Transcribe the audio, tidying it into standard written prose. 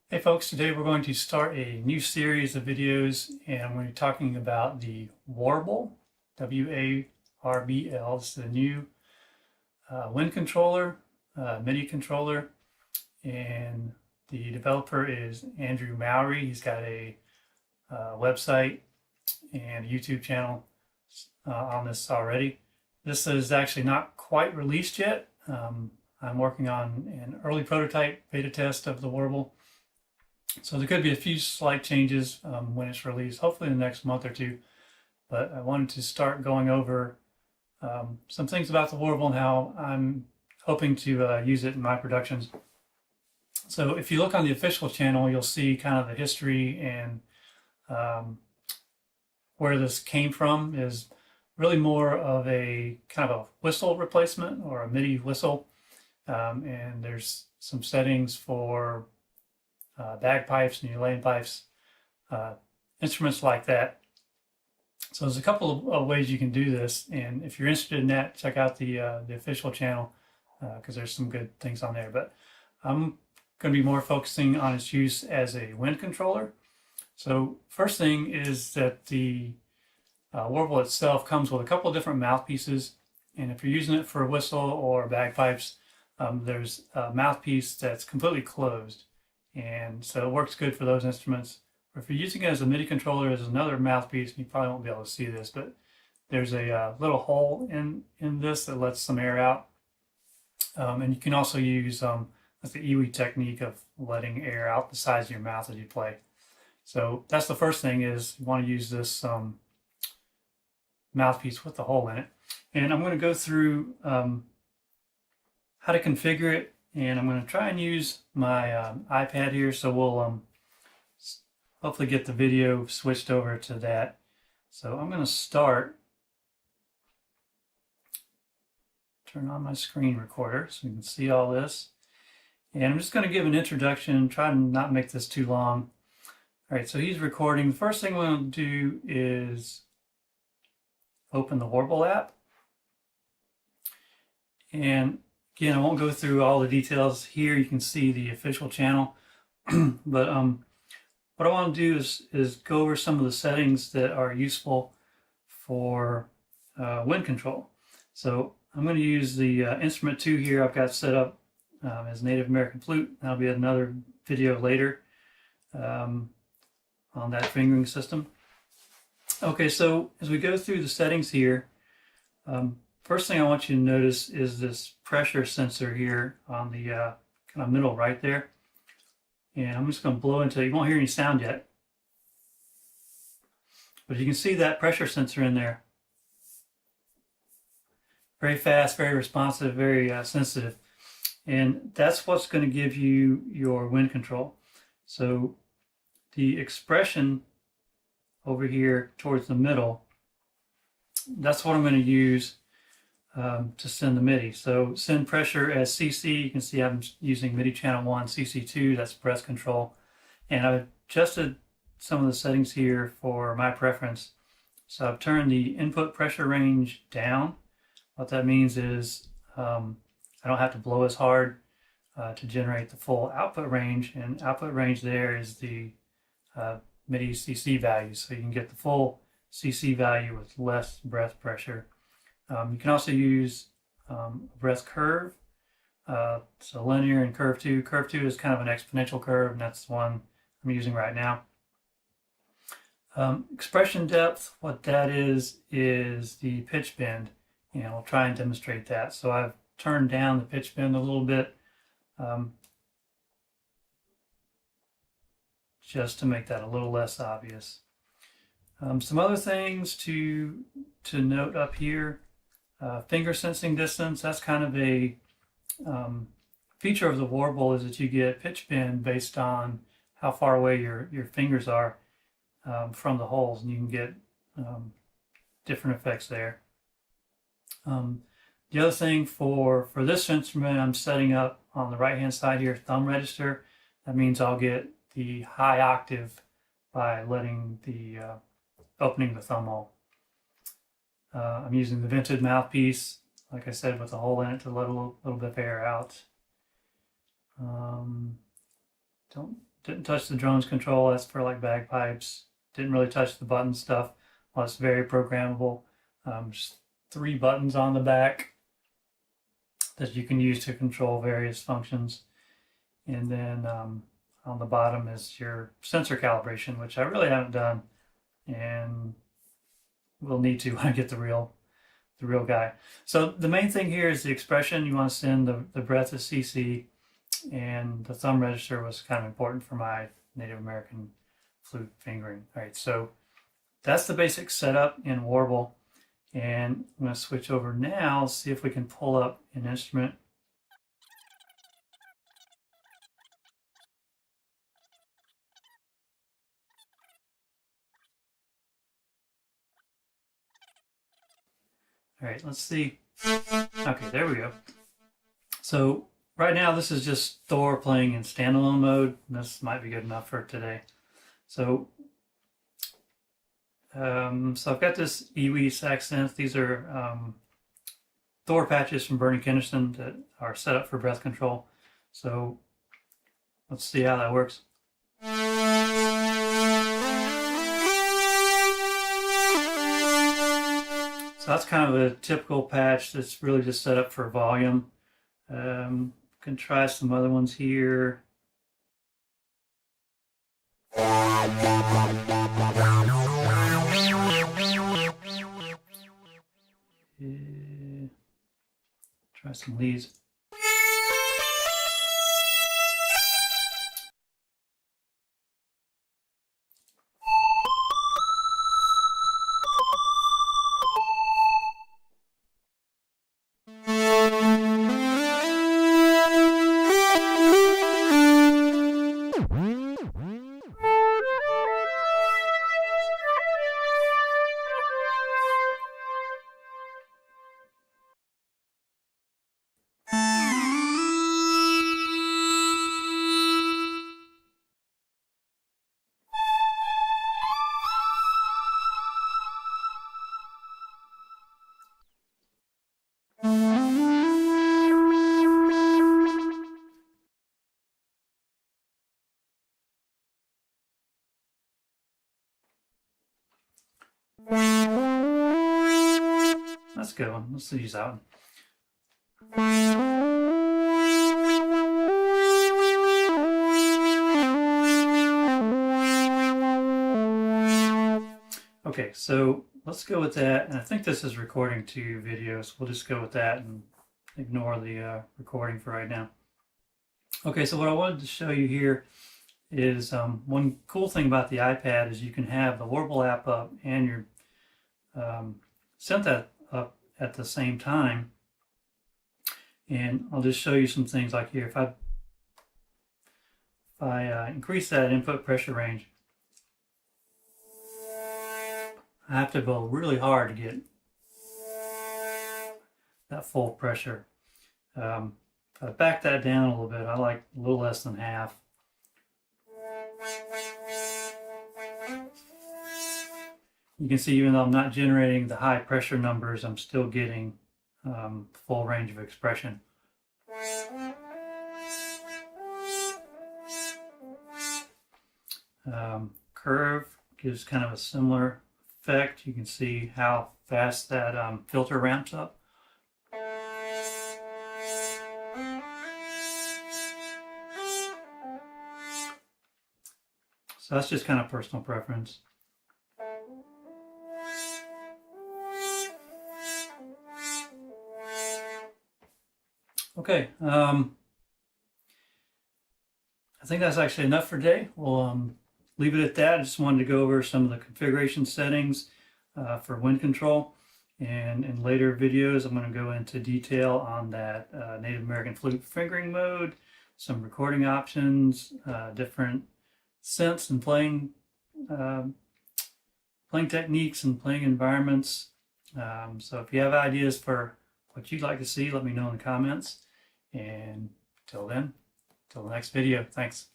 Hey folks, today we're going to start a new series of videos and I'm going to be talking about the WARBL, W-A-R-B-L. It's the new wind controller, MIDI controller, and the developer is Andrew Mowry. He's got a website and a YouTube channel on this already. This is actually not quite released yet. I'm working on an early prototype beta test of the WARBL. So there could be a few slight changes when it's released, hopefully in the next month or two. But I wanted to start going over some things about the WARBL and how I'm hoping to use it in my productions. So if you look on the official channel, you'll see kind of the history and where this came from is really more of a kind of a whistle replacement or a MIDI whistle. And there's some settings for bagpipes and ukulele pipes, instruments like that. So there's a couple of ways you can do this, and if you're interested in that, check out the official channel because there's some good things on there. But I'm going to be more focusing on its use as a wind controller. So first thing is that the WARBL itself comes with a couple of different mouthpieces, and if you're using it for a whistle or bagpipes, there's a mouthpiece that's completely closed. And so it works good for those instruments. Or if you're using it as a MIDI controller, there's another mouthpiece, and you probably won't be able to see this, but there's a little hole in this that lets some air out. And you can also use like the iwi technique of letting air out the sides of your mouth as you play. So that's the first thing, is you want to use this mouthpiece with the hole in it. And I'm going to go through how to configure it. And I'm going to try and use my iPad here, so we'll hopefully get the video switched over to that. So I'm going to turn on my screen recorder so you can see all this. And I'm just going to give an introduction, try to not make this too long. All right, so he's recording. The first thing we're going to do is open the WARBL app. And again, I won't go through all the details here. You can see the official channel. But what I want to do is go over some of the settings that are useful for wind control. So I'm going to use the instrument 2 here I've got set up as Native American flute. That'll be another video later on that fingering system. Okay, so as we go through the settings here, first thing I want you to notice is this pressure sensor here on the kind of middle right there. And I'm just going to blow into it. You won't hear any sound yet, but you can see that pressure sensor in there. Very fast, very responsive, very sensitive. And that's what's going to give you your wind control. So the expression over here towards the middle, that's what I'm going to use to send the MIDI. So send pressure as CC. You can see I'm using MIDI channel 1, CC2, that's breath control. And I've adjusted some of the settings here for my preference. So I've turned the input pressure range down. What that means is I don't have to blow as hard to generate the full output range. And output range there is the MIDI CC value. So you can get the full CC value with less breath pressure. You can also use a breath curve, so linear and curve 2. Curve 2 is kind of an exponential curve, and that's the one I'm using right now. Expression depth, what that is the pitch bend, and I'll try and demonstrate that. So I've turned down the pitch bend a little bit just to make that a little less obvious. Some other things to note up here. Finger sensing distance, that's kind of a feature of the WARBL, is that you get pitch bend based on how far away your fingers are from the holes, and you can get different effects there. The other thing for this instrument, I'm setting up on the right hand side here thumb register. That means I'll get the high octave by letting the opening the thumb hole. I'm using the vented mouthpiece, like I said, with a hole in it to let a little bit of air out. Don't Didn't touch the drone's control. That's for like bagpipes. Didn't really touch the button stuff. Well, it's very programmable. Just 3 buttons on the back that you can use to control various functions. And then on the bottom is your sensor calibration, which I really haven't done, and will need to when I get the real guy. So the main thing here is the expression. You want to send the breadth of CC, and the thumb register was kind of important for my Native American flute fingering. All right, so that's the basic setup in WARBL. And I'm going to switch over now, see if we can pull up an instrument. All right, let's see. Okay, there we go. So right now this is just Thor playing in standalone mode. This might be good enough for today. So I've got this Iwi sax synth. These are Thor patches from Bernie Kenderson that are set up for breath control. So let's see how that works. So that's kind of a typical patch that's really just set up for volume. Can try some other ones here. Try some leads. That's a good one. Let's use that one. Okay, so let's go with that. And I think this is recording 2 videos. We'll just go with that and ignore the recording for right now. Okay, so what I wanted to show you here is one cool thing about the iPad is you can have the WARBL app up and your synth up at the same time. And I'll just show you some things like here. If I increase that input pressure range, I have to go really hard to get that full pressure. If I back that down a little bit, I like a little less than half. You can see even though I'm not generating the high pressure numbers, I'm still getting full range of expression. Curve gives kind of a similar effect. You can see how fast that filter ramps up. So that's just kind of personal preference. Okay, I think that's actually enough for today. We'll leave it at that. I just wanted to go over some of the configuration settings for wind control. And in later videos, I'm going to go into detail on that Native American flute fingering mode, some recording options, different synths and playing techniques and playing environments. So if you have ideas for what you'd like to see, let me know in the comments. And till then, till the next video, thanks.